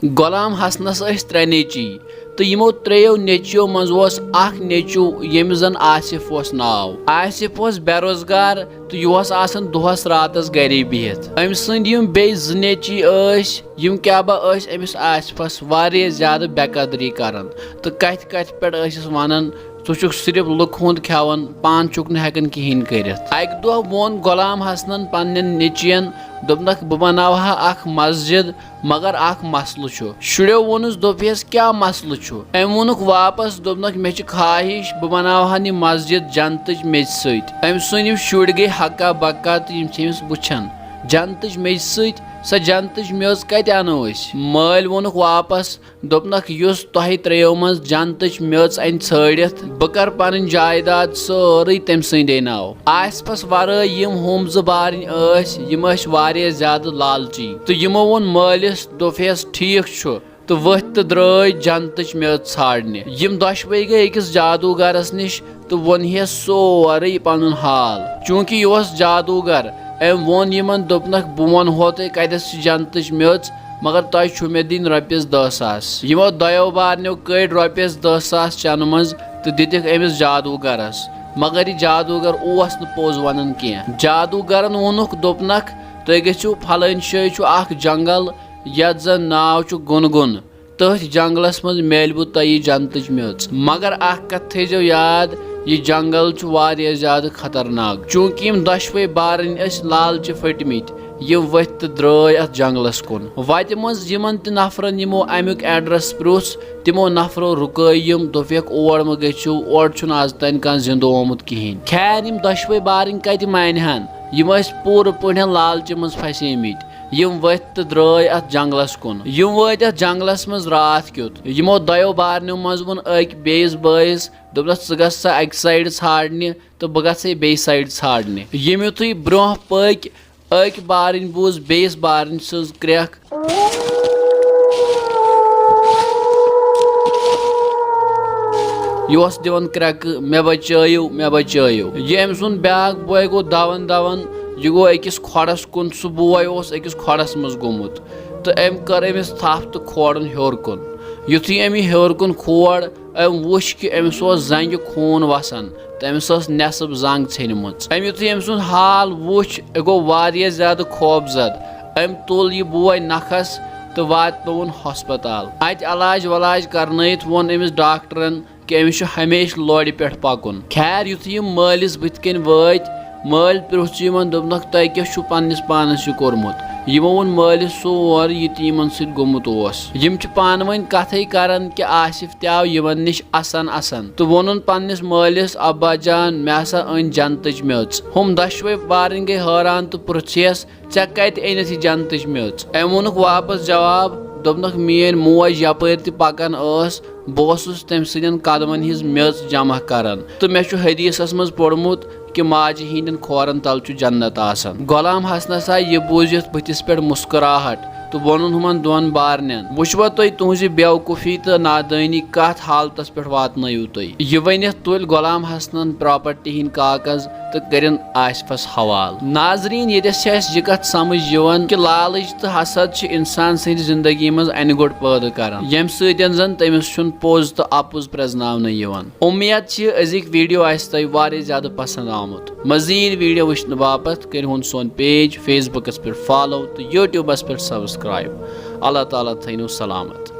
ग़ुलाम हसनस त्रे नेची तो यमो त्रेयो नेचियो मज अख नेचू यमिस जन आसिफ नाव। आसिफ बेरोजगार तो यह आसन दोहस रातस गरे बिहित। अम सद बे ज नेची यम क्या अमिस आसिफस वारिया ज्यादा बेकदरी करन तो कथ कथ पे वन ज़ुक सिर्फ लुक हुंद खेवन पान चुक हेकन कहें कर। अक दह वोन ग़ुलाम हसनन पन्न नेचियन दोपनक बह बनावहा अख मस्जिद मगर अख मसल शुरो वोनस दोपस क्या मसल अम वोनुक वापस दोपनक मे ख्वाहिश बह बनावहा यह मस्जिद जन्नत मेज सत। अम सुन शुर गई हक्का बक्का तो यमिस वुछन जन्नत मेज सत स जन्नत मेज कत अनो मल वोनुक वापस दोपनक युस तोह त्रेयो मज जन्नत मेज अन छड़ित बह कर पन जायदाद सारे तम सदे नाव। आसिफस वराय यम हम ज बारन यम वारिया ज्यादा लालची तो यमो वोन मालिस दोपस ठीक तो वथ तो द्राय जन्नत मेज छाड़ने। यम दशवे गई अकिस जादूगरस निश तो वोन सोरे पन हाल चूंकि यह जादूगर अम वोन यमन दोपनक बह वनो तुह कतस जन्नत मेज मगर तुह छु मे दिन रॉपिस 10,000। यमो दयो बारनो कड़ रॉपिस 10,000 चन मज तो दितिक अमिस जादूगरस मगर यह जादूगर ओस न पोज वन कह। जादूगरन वोनुक दोपनक तुह गो फलन शाय अख जंगल यत जन नाव गुनगुन तथ जंगलस मज मेलबू तुह जन्नत मेज मगर अख कथ थो याद यह जंगल वारिया ज्यादा खतरनाक चूंकि यम दशवे बारन लालच फटमित यम वथ तो द्राय अथ जंगलस कुन। वत मज यमन त नफरन यमो अमुक एड्रेस प्रुछ तिमो नफरो रुकयम दोपक और म गो और आज तन कह जिंद आमुत कहें। खैर यम दशवे बारन कत मानहन यम पूर पे लालच मज फसेमित यम वथ तो द्राय अथ जंगलस कुन। यम वत अथ जंगलस मज रात क्युत यमो दयो बारनो मज वोन अक बेस बयस दोपस ग अक साइड छाड़ने तो बह ग बे साइड छाड़ने। यम युथु ब्रोह पक अक बारन बूज बेस बारन सज क्रैक यह दिवन क्रैक मे बचायो मे बचायो। यह अम सुन ब्याक बॉय गो दवन दवन यह गो अकिस खोड़स कुन सह बॉय अकिस खोड़स मज गोमुत तो अम कर अमिस थप तो खोड़न हेर कुन। युथु अमि हेर कुन खोड़ अम वुछ कि अमिस जंग खून वसान तो अमिस नेसब जंग छेनमच। अम युथु अम सुन हाल वुछ गो वारिया ज्यादा खौफजद अम तुल यह बॉय नखस तो वात पवन हस्पताल अत इलाज वलाज करनयत वोन अमिस डॉक्टरन कि अमिस हमेशा लौड़ पे पकुन। खैर युथु यम मालिस बुथ कन वात माल पृछ यमन दोपनक तुह क्या पन्नस पानस यह कोरमुत यमो वोन मालिस सोर यतीमन सत गोमुत यम पान वन कथे करन कि आसिफ तव यमन निश असन असन तो वोनुन पन्नस मालिस अब्बा जान मे हसा अन जन्नत मेज। हम दशवे बारन गई हैरान तो पृछस ऐ कत अनित यह जन्नत मेज। अम वोनुक वापस जवाब दोपनक मेन मोज यपर त पकान बह तम सदन कदमन हिज मेज जमा करन तो मे हदीसस मज पोर्मुत कि माजि हिंदन खोरन तल जन्नत आसन। ग़ुलाम हसनस आय यह बूझित बुथिस पे मुस्कुराहट तो वोनुन हुमन दोन बारनन वुचवा तुह तुहज बेवकूफ़ी तो नादानी कत हालतस पे वातनयु तुह। यह वनित तुल ग़ुलाम हसनन प्रॉपर्टी हिंद कागज तो करन आसिफस हवाल। नाजरीन यस यह कत समझ यवन कि लालच तो हसद इंसान सद जिंदगी मज अनगुट पैदा करान यम सदन तमिस पोज तो अपुज प्रजनावन यवन। उम्मीद अजिक वीडियो आस तुह वारिया ज्यादा पसंद आमुत। मजीद वीडियो वुचन बापत कर सोन पेज फेसबुकस पे फॉलो तो यूट्यूबस पे सब्सक्राइब। अल्लाह ताला थैनो सलामत।